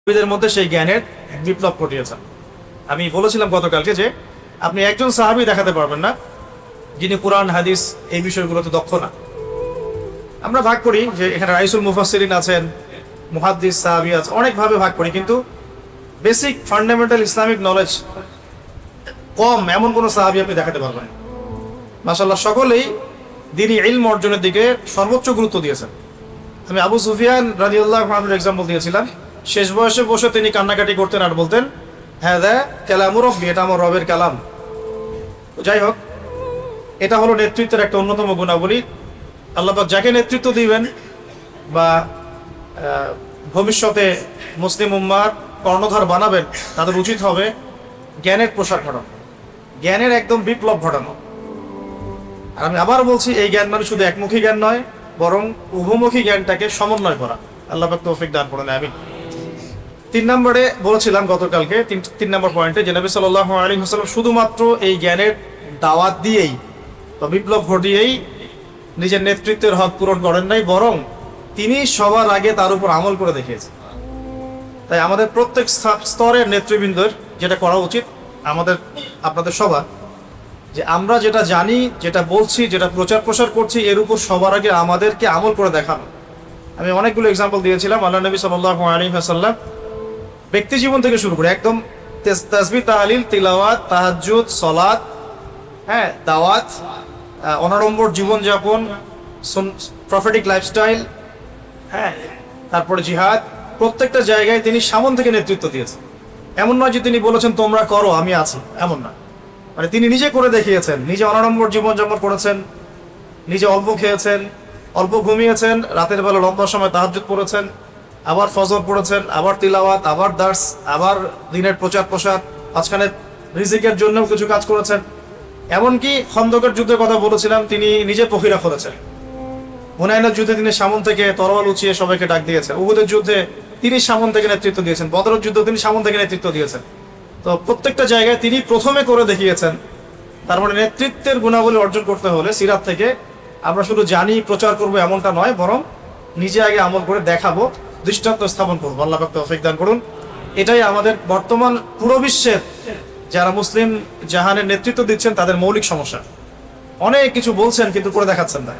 সাহাবীদের মধ্যে সেই জ্ঞানের বিপ্লব ঘটিয়েছেন। আমি বলেছিলাম গতকালকে যে আপনি একজন সাহাবী দেখাতে পারবেন না যিনি কুরআন হাদিস এই বিষয়গুলোতে দক্ষ না। আমরা ভাগ করি যে এখানে রাইসুল মুফাসসিরিন আছেন, মুহাদ্দিস সাহাবী আছে, অনেকভাবে ভাগ করি, কিন্তু বেসিক ফান্ডামেন্টাল ইসলামিক নলেজ কম এমন কোনো সাহাবী আপনি দেখাতে পারবেন না। মাশাআল্লাহ সকলেই দ্বীনি ইলম অর্জনের দিকে সর্বোচ্চ গুরুত্ব দিয়েছেন। আমি আবু সুফিয়ান রাদিয়াল্লাহু আনহুর এক্সাম্পল দিয়েছিলাম। শেষ বয়সে বসে তিনি কান্নাকাটি করতেন আর বলতেন, হ্যাঁ দা কালামু রব্বি, এটা আমার রবের কালাম। যাই হোক, এটা হলো নেতৃত্বের একটা অন্যতম গুণাবলী। আল্লাহ পাক যাকে নেতৃত্ব দিবেন বা ভবিষ্যতে মুসলিম উম্মার কর্ণধার বানাবেন, তাদের উচিত হবে জ্ঞানের প্রসার ঘটানো, জ্ঞানের একদম বিপ্লব ঘটানো। আর আমি আবার বলছি, এই জ্ঞান মানে শুধু একমুখী জ্ঞান নয়, বরং উভমুখী জ্ঞানটাকে সমন্বয় করা। আল্লাহ পাক তৌফিক দান করুন, আমিন। 3 নম্বরে বলেছিলাম গতকালকে, 3 নম্বর পয়েন্টে, যে নবী সাল্লাল্লাহু আলাইহি ওয়াসাল্লাম শুধুমাত্র এই জ্ঞানের দাওয়াত দিয়েই বা বিপ্লব ঘটিয়েই নিজের নেতৃত্বের হক পূরণ করেন নাই, বরং তিনি সবার আগে তার উপর আমল করে দেখিয়েছেন। তাই আমাদের প্রত্যেক স্তরের নেতৃবৃন্দের যেটা করা উচিত, আমাদের আপনাদের সবার, যে আমরা যেটা জানি, যেটা বলছি, যেটা প্রচার প্রসার করছি, এর উপর সবার আগে আমাদেরকে আমল করে দেখানো। আমি অনেকগুলো এক্সাম্পল দিয়েছিলাম। আল্লাহ নবী সাল্লাল্লাহু আলাইহি ওয়াসাল্লাম ব্যক্তি জীবন থেকে শুরু করে একদম তাসবিহ, তাহলিল, তিলাওয়াত, তাহাজ্জুদ, সালাত, দাওয়াত, অনাড়ম্বর জীবনযাপন, প্রফেটিক লাইফস্টাইল, তারপরে জিহাদ, প্রত্যেকটা জায়গায় তিনি সামন থেকে নেতৃত্ব দিয়েছেন। এমন নয় যে তিনি বলেছেন তোমরা করো আমি আছি, এমন না। মানে তিনি নিজে করে দেখিয়েছেন, নিজে অনাড়ম্বর জীবনযাপন করেছেন, নিজে অল্প খেয়েছেন, অল্প ঘুমিয়েছেন, রাতের বেলা লম্বা সময় তাহাজ্জুদ পড়েছেন, আবার ফজর পড়েছেন, আবার তিলাওয়াত, আবার দার্স, আবার দিনের প্রচার প্রসার, মাঝখানে রিজিকের জন্যও কিছু কাজ করেছেন। এমনকি খন্দকের যুদ্ধের কথা বলেছিলাম, তিনি নিজে পখিরা ফলেছেন। হুনাইনের যুদ্ধে তিনি সামন থেকে তরোয়াল উঁচিয়ে সবাইকে ডাক দিয়েছেন। উহুদের যুদ্ধে তিনি সামন থেকে নেতৃত্ব দিয়েছেন। বদরের যুদ্ধে তিনি সামন থেকে নেতৃত্ব দিয়েছেন। তো প্রত্যেকটা জায়গায় তিনি প্রথমে করে দেখিয়েছেন। তার মানে নেতৃত্বের গুণাবলী অর্জন করতে হলে সিরাত থেকে আমরা শুধু জানি প্রচার করবো এমনটা নয়, বরং নিজে আগে আমল করে দেখাবো, দৃষ্টান্ত স্থাপন করবো। আল্লাহ পাক তৌফিক দান করুন। এটাই আমাদের বর্তমান পুরো বিশ্বের যারা মুসলিম জাহানের নেতৃত্ব দিচ্ছেন তাদের মৌলিক সমস্যা। অনেক কিছু বলছেন কিন্তু করে দেখাচ্ছেন না।